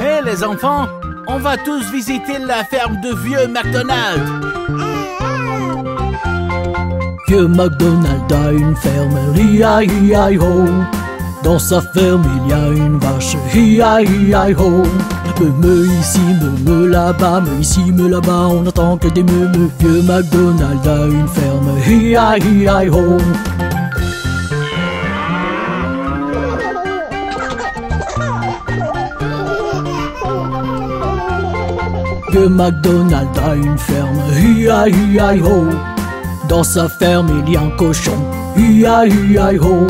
Hé les enfants, on va tous visiter la ferme de vieux McDonald. Vieux McDonald a une ferme, hi-hi-hi-ho. Dans sa ferme il y a une vache, hi-hi-hi-ho. Me ici, me là-bas, me ici, me là-bas, on n'entend que des me. Vieux McDonald a une ferme, hi-hi-hi-ho. Vieux McDonald a une ferme, hi-hi-hi-ho. Dans sa ferme il y a un cochon, hi-hi-hi-ho.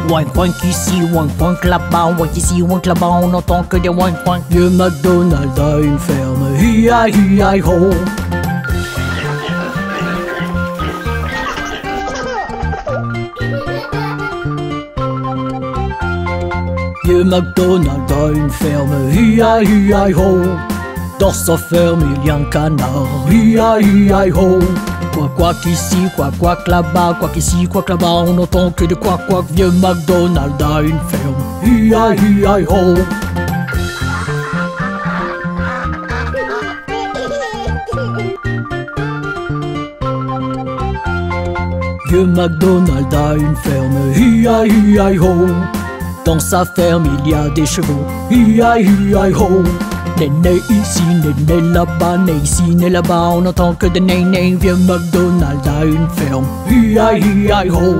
Wank wank ici, wank wank là-bas, wank ici, wank là-bas, on n'entend que des wank wank. Vieux McDonald a une ferme, hi-hi-hi-ho. Vieux McDonald a une ferme, hi-hi-hi-ho. Dans sa ferme il y a un canard, hi-hi-hi-ho. Quack quack ici, quack quack là-bas, quack ici, quack là-bas, on n'entend que de quack quack. Vieux McDonald a une ferme, hi-hi-hi-ho. Vieux McDonald a une ferme, hi-hi-hi-ho. Dans sa ferme il y a des chevaux, hi-hi-hi-ho. Né ici, né là-bas, né ici, né là-bas, on n'entend que des né. Vieux McDonald a une ferme, hi-hi-hi-ho.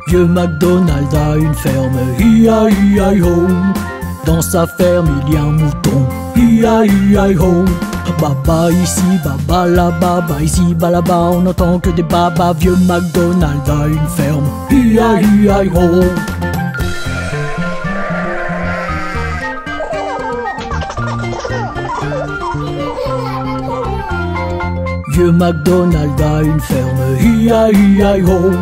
Vieux McDonald a une ferme, hi-hi-hi-ho. Dans sa ferme il y a un mouton, hi-hi-hi-ho. Baba ici, baba là-bas, baba ici, baba là-bas, on n'entend que des babas. Vieux McDonald a une ferme, hi-hi-hi-ho. Vieux McDonald a une ferme, hi-hi-hi-ho.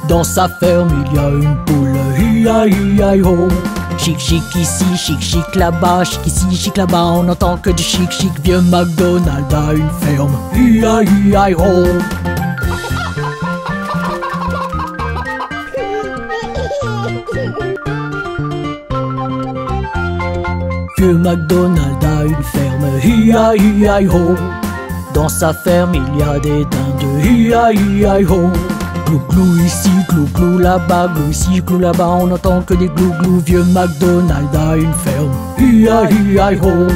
Dans sa ferme il y a une poule, hi-hi-hi-ho. Chic chic ici, chic chic là-bas, chic ici, chic là-bas, on n'entend que du chic chic. Vieux McDonald a une ferme, hi-hi-hi-ho. Vieux McDonald a une ferme, hi-hi-hi-ho. Dans sa ferme il y a des dindes, hi-hi-hi-ho. Glou glou ici, glou glou là-bas, glou ici, glou là-bas, on n'entend que des glou glou. Vieux McDonald a une ferme, hi-hi-hi-ho.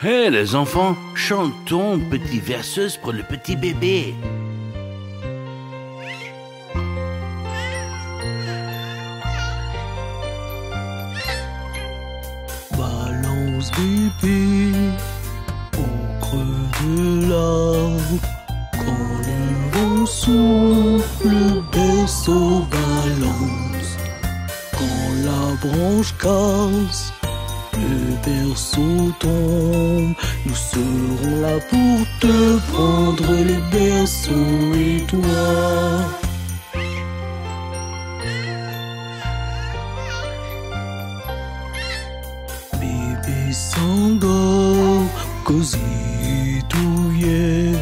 Hé les enfants, chantons petite verseuse pour le petit bébé. Bébé, au creux de l'arbre, quand le vent souffle, le berceau balance. Quand la branche casse, le berceau tombe. Nous serons là pour te prendre le berceau et toi. S'endort, cosy douillet.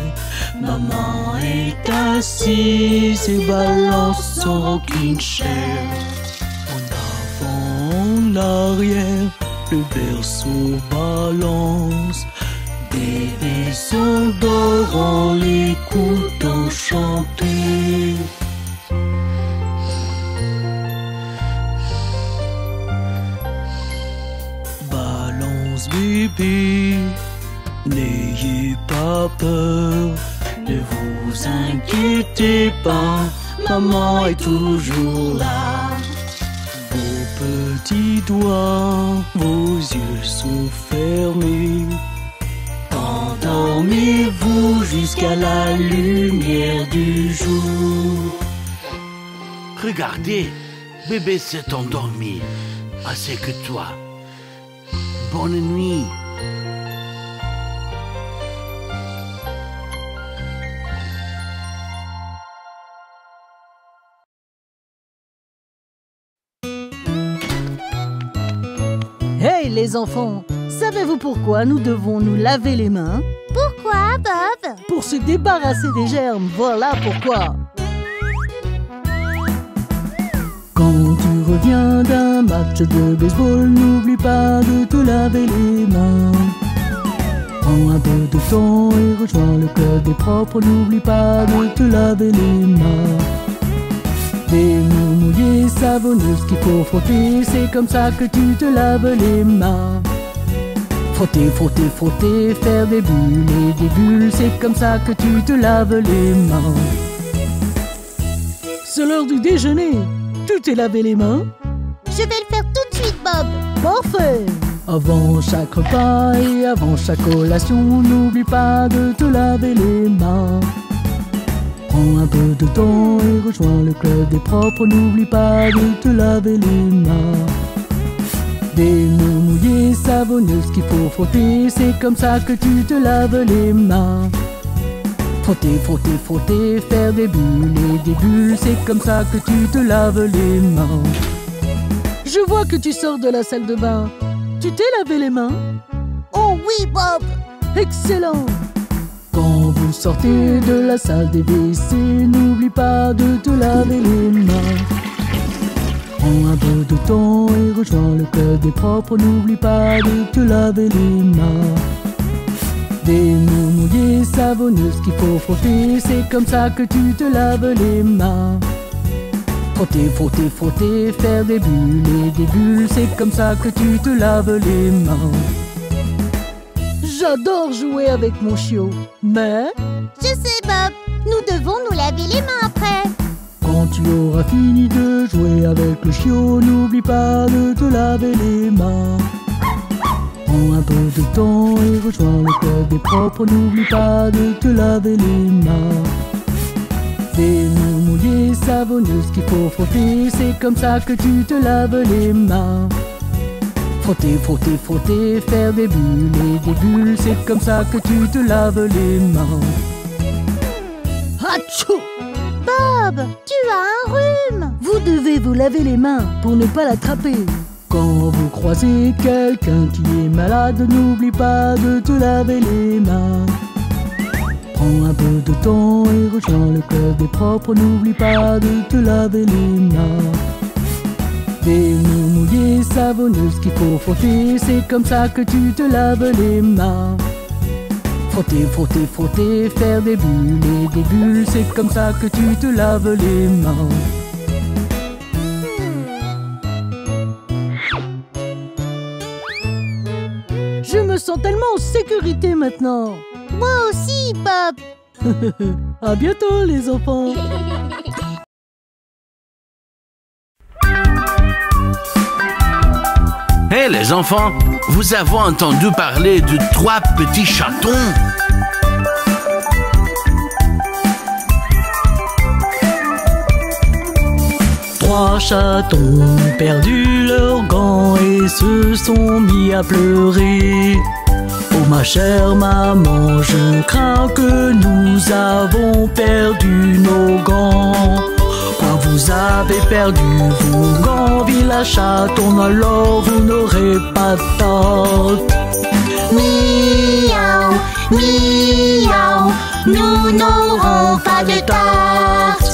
Maman est assise et balance son rocking chair. En avant, en arrière, le berceau balance. Bébé s'endort en l'écoutant chanter. Bébé, n'ayez pas peur, ne vous inquiétez pas, maman est toujours là. Vos petits doigts, vos yeux sont fermés. Endormez-vous jusqu'à la lumière du jour. Regardez, bébé s'est endormi, assez que toi. Bonne nuit. Hey les enfants, savez-vous pourquoi nous devons nous laver les mains? Pourquoi, Bob? Pour se débarrasser des germes, voilà pourquoi. Quand tu reviens d'un match de baseball, n'oublie pas de te laver les mains. Prends un peu de temps et rejoins le club des propres, n'oublie pas de te laver les mains. Des mains mouillées, savonneuses qu'il faut frotter, c'est comme ça que tu te laves les mains. Frotter, frotter, frotter, faire des bulles et des bulles, c'est comme ça que tu te laves les mains. C'est l'heure du déjeuner. Tu t'es lavé les mains? Je vais le faire tout de suite, Bob. Parfait! Avant chaque repas et avant chaque collation, n'oublie pas de te laver les mains. Prends un peu de temps et rejoins le club des propres, n'oublie pas de te laver les mains. Des mains mouillées, savonneuses qu'il faut frotter, c'est comme ça que tu te laves les mains. Frotter, frotter, frotter, faire des bulles et des bulles, c'est comme ça que tu te laves les mains. Je vois que tu sors de la salle de bain. Tu t'es lavé les mains? Oh oui, Bob. Excellent! Quand vous sortez de la salle des WC, n'oublie pas de te laver les mains. Prends un peu de temps et rejoins le club des propres, n'oublie pas de te laver les mains. Des mains mouillées, savonneuses qu'il faut frotter, c'est comme ça que tu te laves les mains. Frotter, frotter, frotter, faire des bulles et des bulles, c'est comme ça que tu te laves les mains. J'adore jouer avec mon chiot, mais... Je sais, Bob. Nous devons nous laver les mains après. Quand tu auras fini de jouer avec le chiot, n'oublie pas de te laver les mains. Prends un peu de temps et rejoins le club des propres, n'oublie pas de te laver les mains. Des mains mouillées, savonneuses qu'il faut frotter, c'est comme ça que tu te laves les mains. Frotter, frotter, frotter, faire des bulles et des bulles, c'est comme ça que tu te laves les mains. Hatchou! Bob, tu as un rhume. Vous devez vous laver les mains pour ne pas l'attraper. Quand vous croisez quelqu'un qui est malade, n'oublie pas de te laver les mains. Prends un peu de temps et rejoins le club des propres, n'oublie pas de te laver les mains. Des mains mouillées, savonneuses qu'il faut frotter, c'est comme ça que tu te laves les mains. Frotter, frotter, frotter, faire des bulles et des bulles, c'est comme ça que tu te laves les mains. Je me sens tellement en sécurité maintenant. Moi aussi, Bob. À bientôt les enfants. Hé les enfants, vous avez entendu parler de 3 petits chatons? Trois chatons ont perdu leurs gants et se sont mis à pleurer. Oh ma chère maman, je crains que nous avons perdu nos gants. Quoi, vous avez perdu vos gants, village chaton, alors vous n'aurez pas tort. Miaou, miaou, nous n'aurons pas de tarte.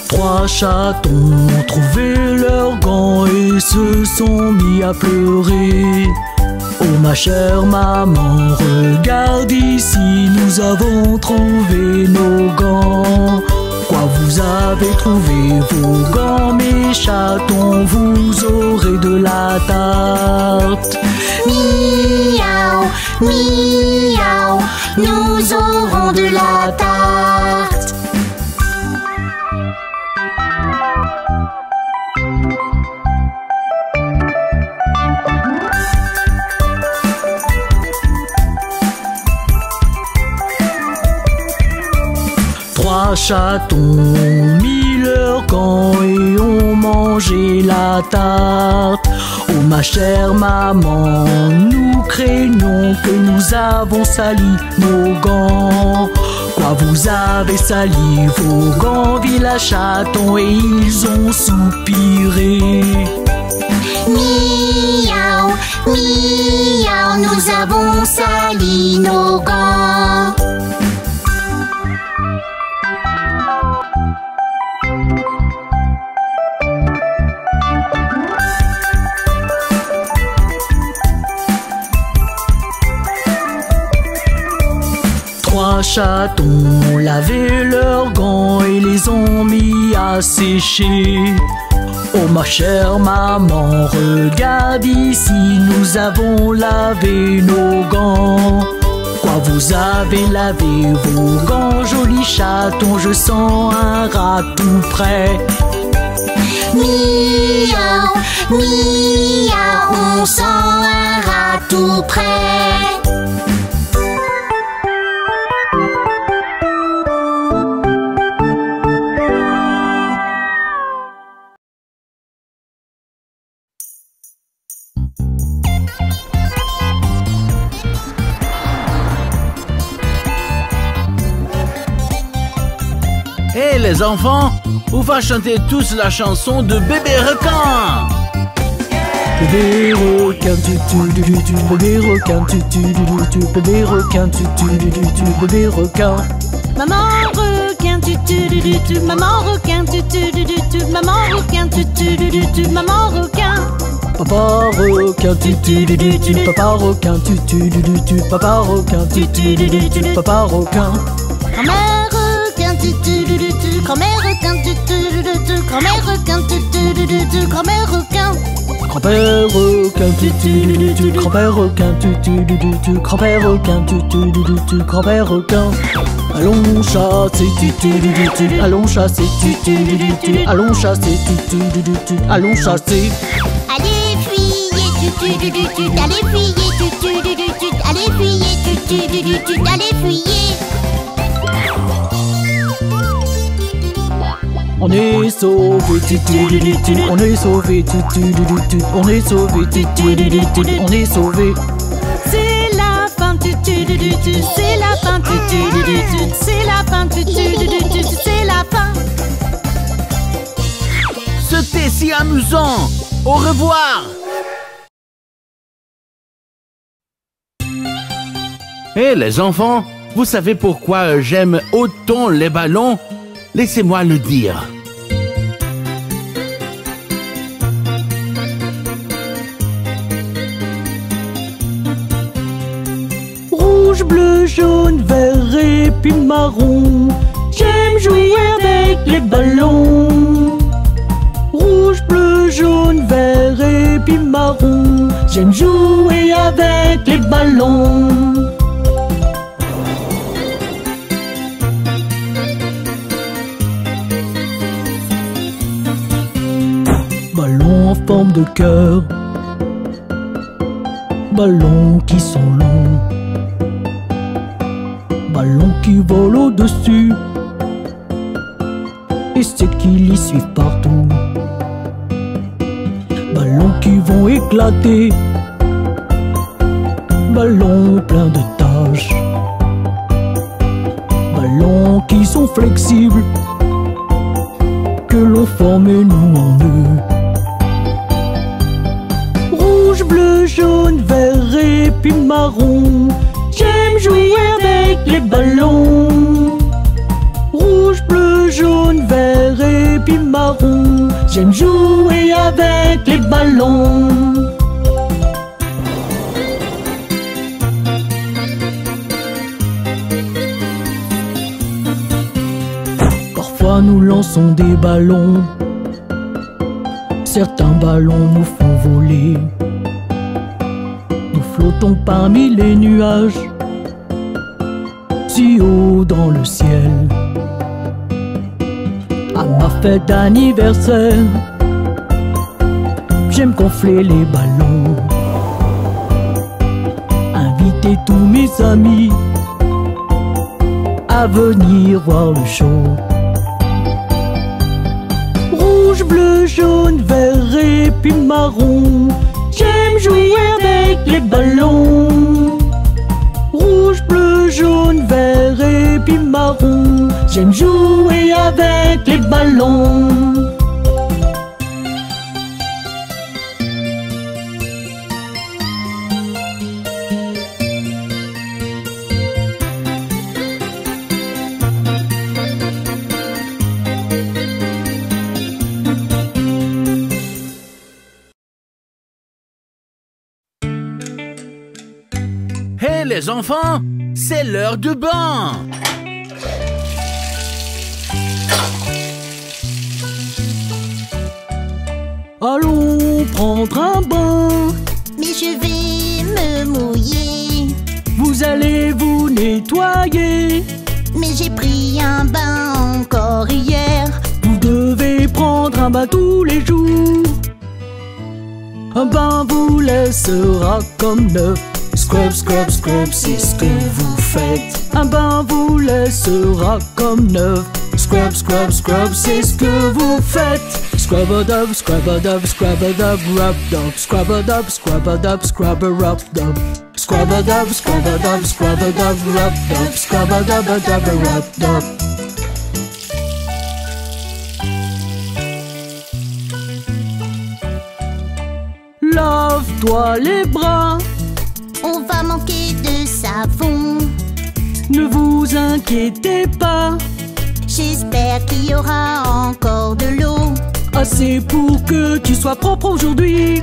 Trois chatons ont trouvé leurs gants et se sont mis à pleurer. Oh ma chère maman, regarde ici, nous avons trouvé nos gants. Quoi, vous avez trouvé vos gants, mes chatons, vous aurez de la tarte. Miaou, miaou, nous aurons de la tarte. Trois chatons ont mis leurs gants et ont mangé la tarte. Oh ma chère maman, nous craignons que nous avons sali nos gants. Quoi, vous avez sali vos gants, vilain chaton, et ils ont soupiré. Miaou, miaou, nous avons sali nos gants. Trois chatons ont lavé leurs gants et les ont mis à sécher. Oh ma chère maman, regarde ici, nous avons lavé nos gants. Quoi, vous avez lavé vos gants, joli chaton, je sens un rat tout près. Miaou, miaou, on sent un rat tout près. Hé les enfants, on va chanter tous la chanson de Bébé Requin. Bébé requin, tu, bébé requin, tu, bébé requin, tu, bébé requin. Maman requin, tu, maman requin, tu, maman requin, tu, maman requin. Papa requin, tu, papa requin, tu, papa requin, tu, papa requin. Grand-mère requin, grand-mère requin, grand-mère requin, grand-mère requin. Grand-père requin, tu, grand-père requin, tu, grand-père requin, tu, grand-père requin. Allons chasser, tu, allons chasser, tu, allons chasser, tu, allons chasser. Allez fuyez, allez fuyez, allez fuyez, allez fuyez. On est sauvé, on est sauvé, on est sauvé, on est sauvé. C'est la fin, c'est la fin, c'est la fin, c'est la fin. C'était si amusant. Au revoir. Hé les enfants, vous savez pourquoi j'aime autant les ballons? Laissez-moi le dire. Rouge, bleu, jaune, vert et puis marron, j'aime jouer avec les ballons. Rouge, bleu, jaune, vert et puis marron, j'aime jouer avec les ballons. Ballons en forme de cœur, ballons qui sont longs, ballons qui volent au-dessus, et ceux qui les suivent partout. Ballons qui vont éclater, ballons pleins de taches, ballons qui sont flexibles, que l'on forme nous en eux. Rouge, bleu, jaune, vert et puis marron, j'aime jouer avec les ballons. Rouge, bleu, jaune, vert et puis marron, j'aime jouer avec les ballons. Parfois nous lançons des ballons, certains ballons nous font voler. Nous flottons parmi les nuages, si haut dans le ciel. À ma fête d'anniversaire, j'aime gonfler les ballons, inviter tous mes amis à venir voir le show. Rouge, bleu, jaune, vert et puis marron, j'aime les ballons. Rouge, bleu, jaune, vert et puis marron. J'aime jouer avec les ballons. Hé les enfants, c'est l'heure du bain. Allons prendre un bain. Mais je vais me mouiller. Vous allez vous nettoyer. Mais j'ai pris un bain encore hier. Vous devez prendre un bain tous les jours. Un bain vous laissera comme neuf. Scrub, scrub, scrub, c'est ce que vous faites. Un bain vous laissera comme neuf. Scrub, scrub, scrub, c'est ce que vous faites. Scrub a dub, scrub a dub, scrub a dub, rub dub. Scrub a dub, scrub a dub, scrub a rub dub. Scrub a dub, scrub a dub, scrub a dub, rub dub. Scrub a dub, rub dub. Lave-toi les bras. On va manquer de savon. Ne vous inquiétez pas. J'espère qu'il y aura encore de l'eau. Assez pour que tu sois propre aujourd'hui.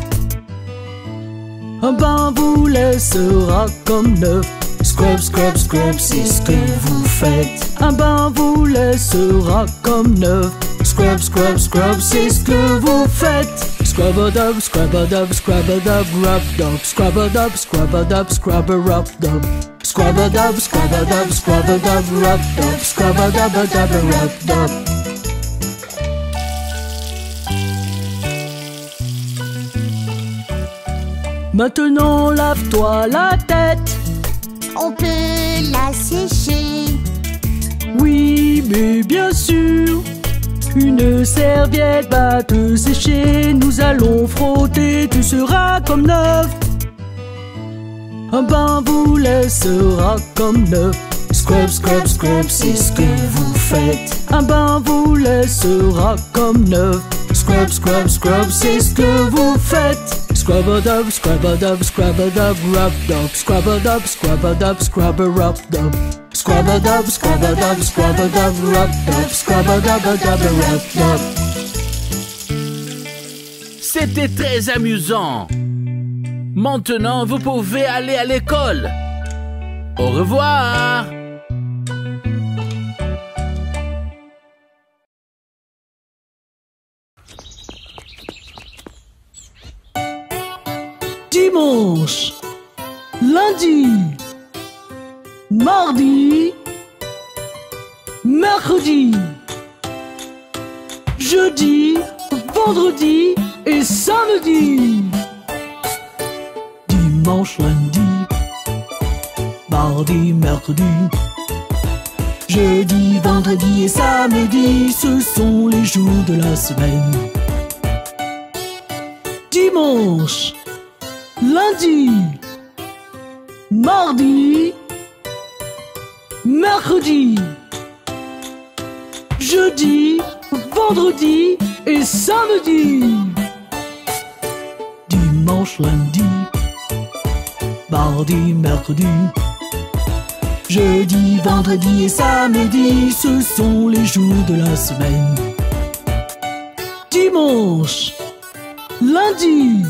Un bain vous laissera comme neuf. Scrub, scrub, scrub, c'est ce que vous faites. Un bain vous laissera comme neuf. Scrub, scrub, scrub, c'est ce que vous faites. Scrub a dub, scrub a dub, scrub a dub, rub dub. Scrub a dub, scrub a dub, scrub a rub dub. Scrub a dub, scrub a dub, scrub a dub, rub dub. Scrub a dub, rub dub. Maintenant lave-toi la tête. On peut la sécher. Oui, mais bien sûr. Une serviette va te sécher. Nous allons frotter, tu seras comme neuf. Un bain vous laissera comme neuf. Scrub, scrub, scrub, c'est ce que vous faites. Un bain vous laissera comme neuf. Scrub, scrub, scrub, c'est ce que vous faites. Scrub a dub, scrub a dub, scrub a dub, rub dub. Scrub a dub, scrub a dub, scrub a rub dub. Scrub a dub, scrub a dub, scrub a dub, rub dub. Scrub a dub, rub dub. C'était très amusant. Maintenant, vous pouvez aller à l'école. Au revoir. Dimanche, lundi, mardi, mercredi, jeudi, vendredi et samedi. Dimanche, lundi, mardi, mercredi, jeudi, vendredi et samedi, ce sont les jours de la semaine. Dimanche, lundi, mardi, mercredi, jeudi, vendredi et samedi. Dimanche, lundi, mardi, mercredi, jeudi, vendredi et samedi, ce sont les jours de la semaine. Dimanche, lundi,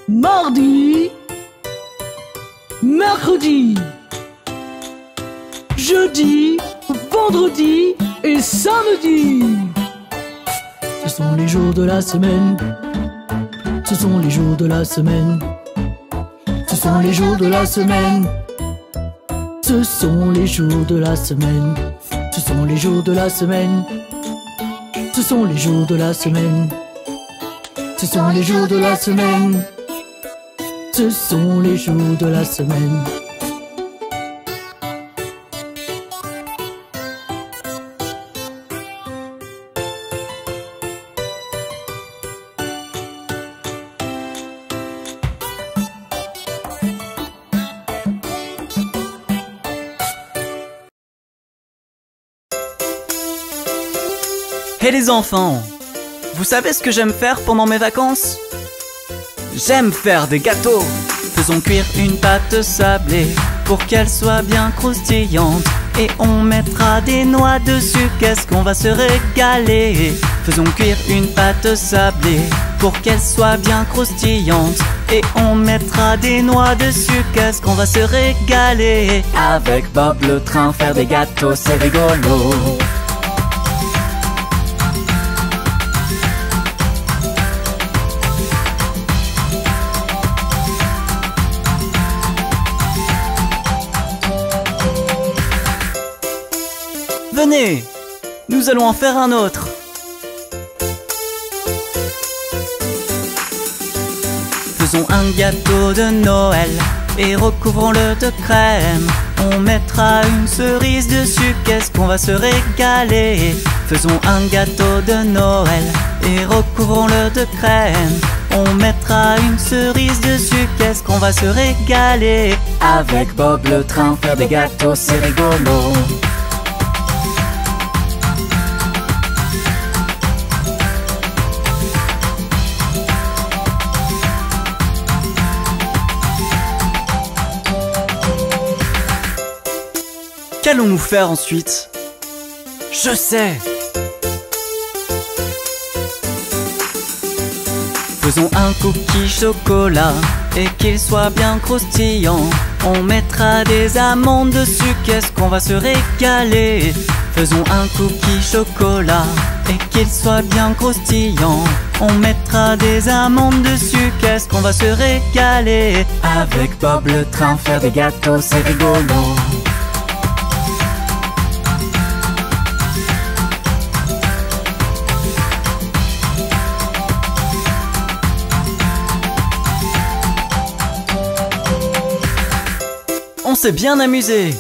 mardi, mercredi, jeudi, vendredi et samedi. Ce sont les jours de la semaine. Ce sont les jours de la semaine. Ce sont les jours de la semaine. Ce sont les jours de la semaine. Ce sont les jours de la semaine. Ce sont les jours de la semaine. Ce sont les jours de la semaine. Ce sont les jours de la semaine. Hé les enfants, vous savez ce que j'aime faire pendant mes vacances? J'aime faire des gâteaux. Faisons cuire une pâte sablée pour qu'elle soit bien croustillante. Et on mettra des noix dessus, qu'est-ce qu'on va se régaler. Faisons cuire une pâte sablée pour qu'elle soit bien croustillante. Et on mettra des noix dessus, qu'est-ce qu'on va se régaler. Avec Bob le train, faire des gâteaux, c'est rigolo. Venez, nous allons en faire un autre. Faisons un gâteau de Noël et recouvrons-le de crème. On mettra une cerise dessus, qu'est-ce qu'on va se régaler. Faisons un gâteau de Noël et recouvrons-le de crème. On mettra une cerise dessus, qu'est-ce qu'on va se régaler. Avec Bob le train, faire des gâteaux, c'est rigolo. Qu'allons-nous faire ensuite? Je sais! Faisons un cookie chocolat et qu'il soit bien croustillant. On mettra des amandes dessus, qu'est-ce qu'on va se régaler. Faisons un cookie chocolat et qu'il soit bien croustillant. On mettra des amandes dessus, qu'est-ce qu'on va se régaler. Avec Bob le train, faire des gâteaux, c'est rigolo. On s'est bien amusé.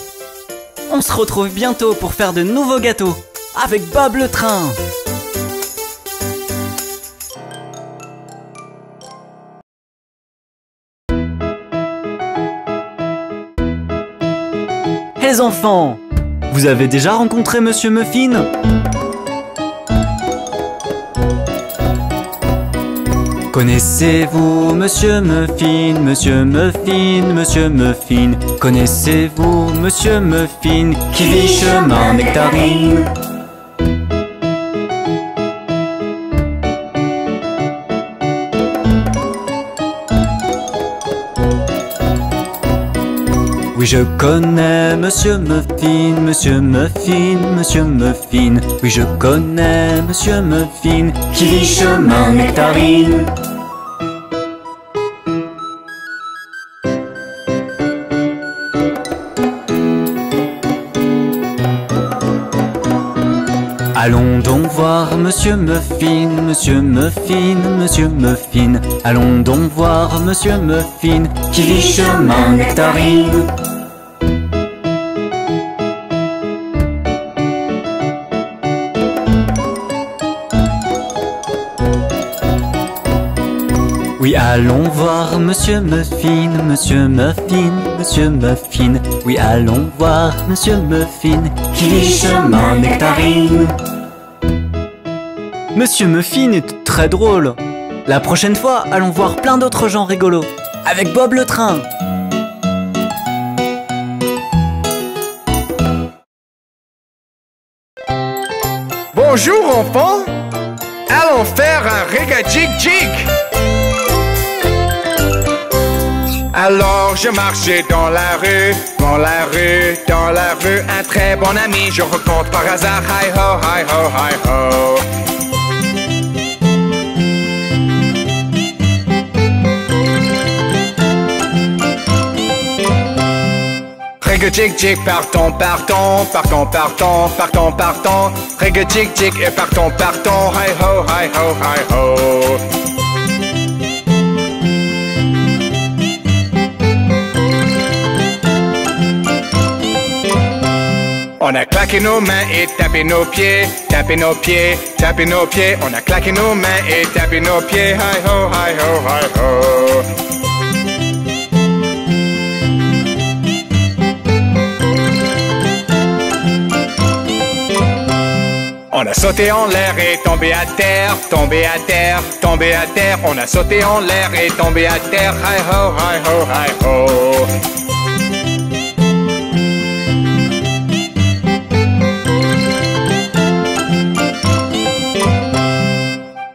On se retrouve bientôt pour faire de nouveaux gâteaux avec Bob le train. Les enfants, vous avez déjà rencontré Monsieur Muffin? Connaissez-vous Monsieur Muffin, Monsieur Muffin, Monsieur Muffin? Connaissez-vous Monsieur Muffin qui vit chemin Nectarine? Oui, je connais Monsieur Muffin, Monsieur Muffin, Monsieur Muffin. Oui, je connais Monsieur Muffin qui vit chemin Nectarine. Allons donc voir Monsieur Muffin, Monsieur Muffin, Monsieur Muffin. Allons donc voir Monsieur Muffin qui vit chemin Nectarine. Oui, allons voir Monsieur Muffin, Monsieur Muffin, Monsieur Muffin. Oui, allons voir Monsieur Muffin qui vit chemin Nectarine. Monsieur Muffin est très drôle. La prochaine fois, allons voir plein d'autres gens rigolos avec Bob le train. Bonjour enfants, allons faire un Rega-Jig-Jig. Alors je marchais dans la rue, dans la rue, dans la rue. Un très bon ami, je rencontre par hasard. Hi ho, hi ho, hi ho. Rega-Jig-Jig, partons, partons, partons, partons, partons, partons. Rega-Jig-Jig et partons, partons. Hi ho, hi ho, hi ho. On a claqué nos mains et tapé nos pieds, tapé nos pieds, tapé nos pieds. On a claqué nos mains et tapé nos pieds. Hi ho, hi ho, hi ho. On a sauté en l'air et tombé à terre, tombé à terre, tombé à terre. On a sauté en l'air et tombé à terre. Hi ho, hi ho, hi ho.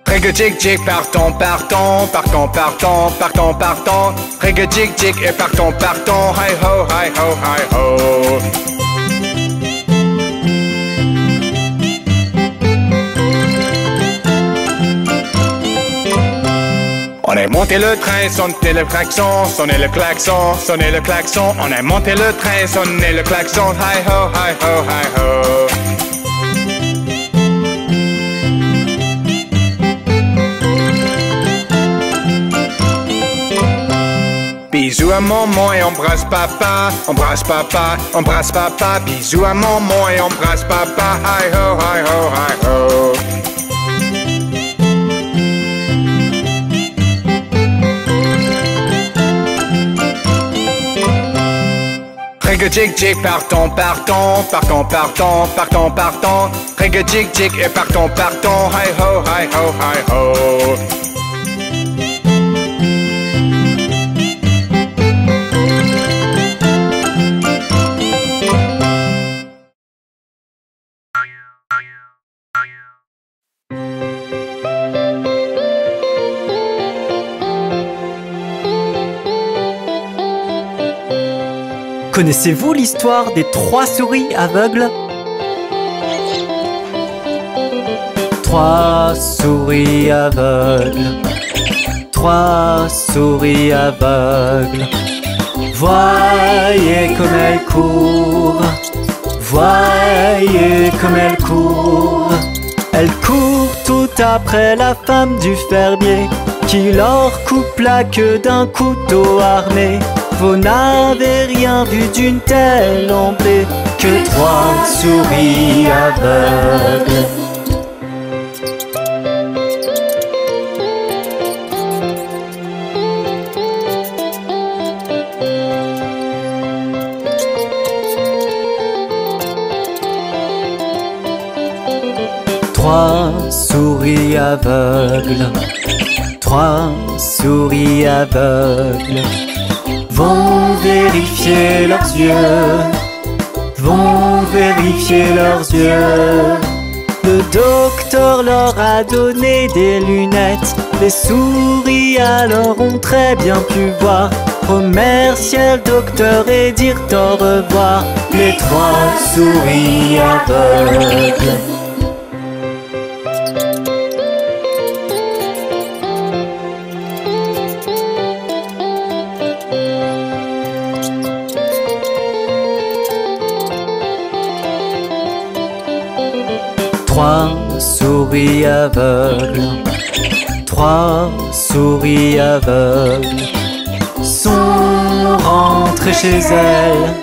Reg-a-jig-jig, partons, partons, partons, partons, partons, partons. Reg-a-jig-jig et partons, partons. Hi ho, hi ho, hi ho. On a monté le train, sonné le klaxon, sonné le klaxon, sonné le klaxon. On a monté le train, sonné le klaxon. Hi ho, hi ho, hi ho. Bisous à maman et embrasse papa, embrasse papa, embrasse papa. Bisous à maman et embrasse papa. Hi ho, hi ho, hi ho. Reg-a-jig-jig, partons, partons, partons, partons, partons, partons. Reg-a-jig-jig et partons, partons. Hi ho, hi ho, hi ho. Connaissez-vous l'histoire des 3 souris aveugles? 3 souris aveugles, 3 souris aveugles. Voyez comme elles courent, voyez comme elles courent. Elles courent tout après la femme du fermier qui leur coupe la queue d'un couteau armé. Vous n'avez rien vu d'une telle emblée que 3 souris aveugles. Trois souris aveugles, 3 souris aveugles. Vont vérifier leurs yeux, vont vérifier leurs yeux. Le docteur leur a donné des lunettes. Les souris alors ont très bien pu voir. Remercier le docteur et dire au revoir. Les 3 souris aveugles. Trois souris aveugles, 3 souris aveugles sont rentrées chez elles,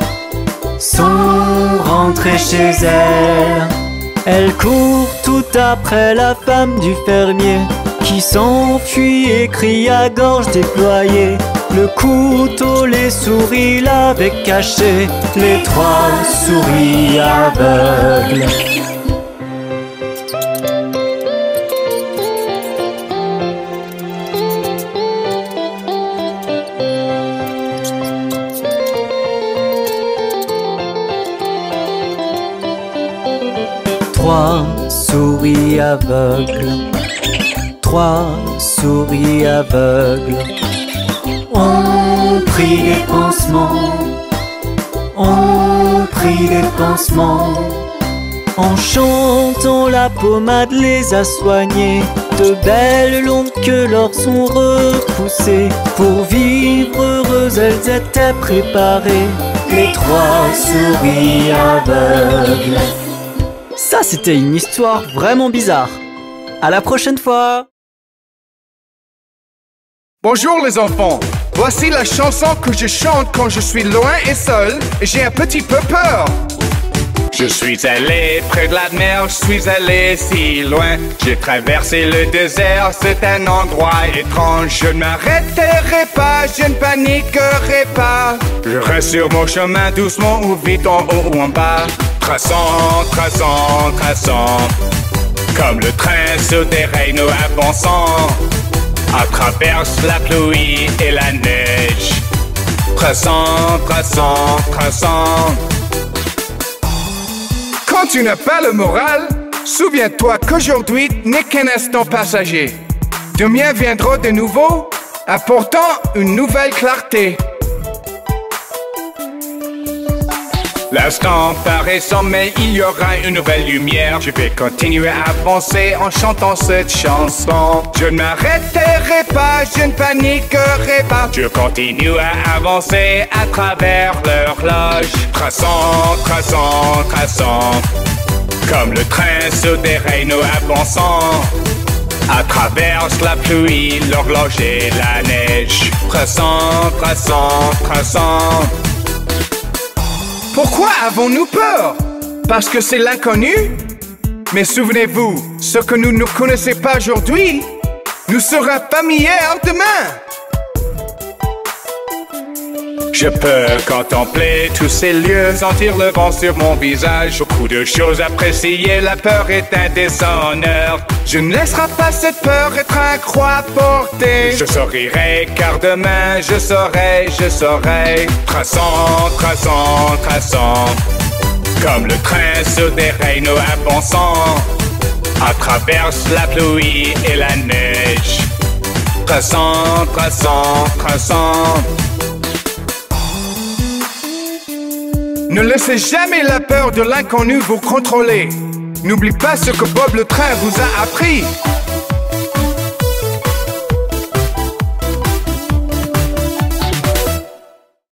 sont rentrées chez elles. Elles courent tout après la femme du fermier qui s'enfuit et crie à gorge déployée. Le couteau, les souris l'avaient caché, les 3 souris aveugles. Trois souris aveugles, 3 souris aveugles ont pris des pansements, ont pris des pansements. En chantant, la pommade les a soignées. De belles longues queues leur sont repoussées. Pour vivre heureuses, elles étaient préparées, les 3 souris aveugles. Ça, c'était une histoire vraiment bizarre. À la prochaine fois! Bonjour les enfants, voici la chanson que je chante quand je suis loin et seul et j'ai un petit peu peur. Je suis allé près de la mer, je suis allé si loin. J'ai traversé le désert, c'est un endroit étrange. Je ne m'arrêterai pas, je ne paniquerai pas. Je reste sur mon chemin doucement ou vite en haut ou en bas. Traçant, traçant, traçant. Comme le train sur des rails nous avançons à travers la pluie et la neige. Traçant, traçant, traçant. Quand tu n'as pas le moral, souviens-toi qu'aujourd'hui n'est qu'un instant passager. Demain viendra de nouveau, apportant une nouvelle clarté. L'instant paraît sombre, mais il y aura une nouvelle lumière. Je vais continuer à avancer en chantant cette chanson. Je ne m'arrêterai pas, je ne paniquerai pas. Je continue à avancer à travers l'horloge. Traçant, traçant, traçant. Comme le train sur des rails nous avançons à travers la pluie, l'horloge et la neige. Traçant, traçant, traçant. Pourquoi avons-nous peur? Parce que c'est l'inconnu? Mais souvenez-vous, ce que nous ne connaissons pas aujourd'hui nous sera familier demain. Je peux contempler tous ces lieux, sentir le vent sur mon visage. Beaucoup de choses appréciées, la peur est un déshonneur. Je ne laisserai pas cette peur être un croix portée. Je sourirai car demain je saurai. Traçant, traçant, traçant. Comme le train sur des rails nous avançons à travers la pluie et la neige. Traçant, traçant, traçant. Ne laissez jamais la peur de l'inconnu vous contrôler. N'oublie pas ce que Bob le train vous a appris.